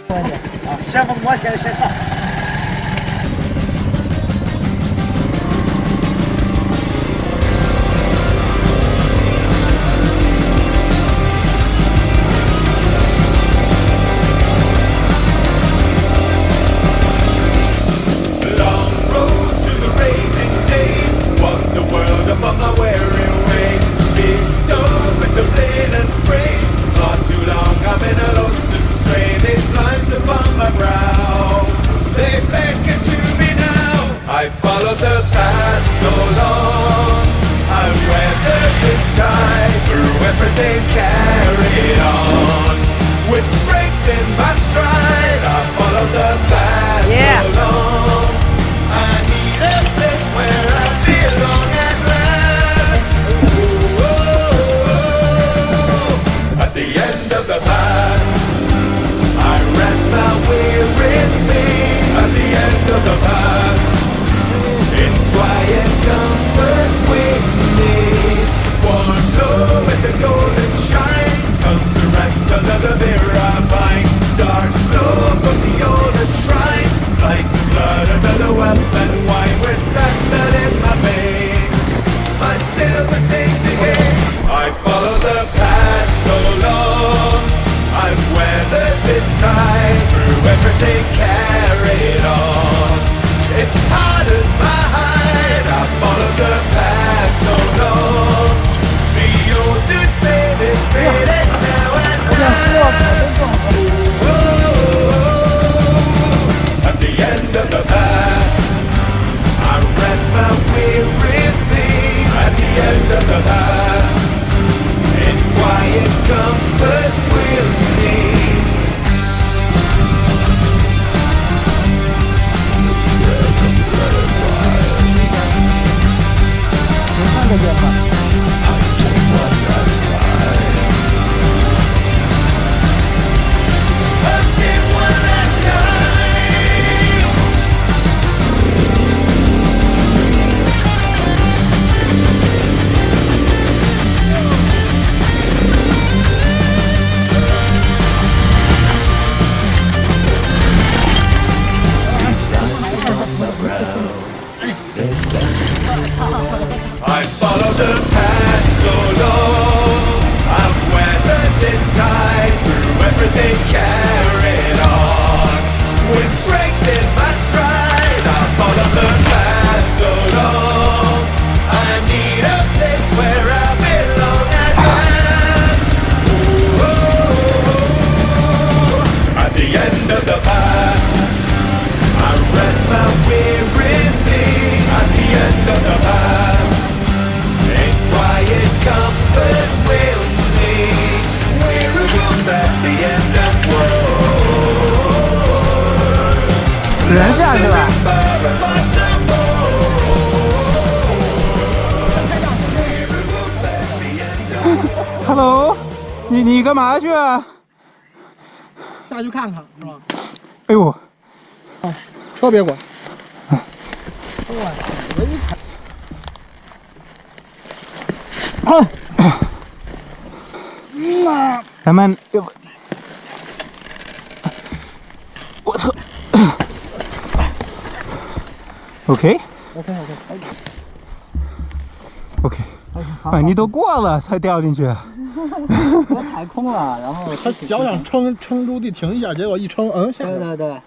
啊，先锋我先上。Long roads through the raging days, wander world upon my weary way. Bestowed with the blade and phrase, not too long I've been a lonesome stray. These lines upon my brow, they beckon to me now. I followed the path so long, I've weathered this tide through everything carried on. With strength in my stride, I followed the path so long. I need a place where I belong at last. Ooh, at the end of the path, I rest my weary feet. At the end of the path, in quiet comfort with needs. Warm glow with the golden shine, come to rest under the Mirabine. Dark flow from the oldest shrines, like blood under the weapon wine, with black blood in my veins. My silver sings again. I follow the path so long, I've weathered this tide through everything carried on. It's hard as my hide, I follow the path so long. The oldest flame is faded now and now. At the end of the path, I rest my weary feet. At the end of the path, in quiet comfort we'll meet. Treads of blood and wine. I take one last time. I take one last time. I followed the path so long, I've weathered this tide through everything carried on. With strength in my stride, I follow the path so long. I need a place where I belong at last. Ooh, at the end of the path, I rest my weary feet. At the end of the path, in quiet comfort we'll meet. We're a group at the end of war. 人下去了。 Hello， 你干嘛去啊？下去看看是吧？哎呦，车别管。咱们，我操 ，OK， 啊，你都过了才掉进去。我踩空了，然后他脚想撑住地停一下，结果一撑，下来。对。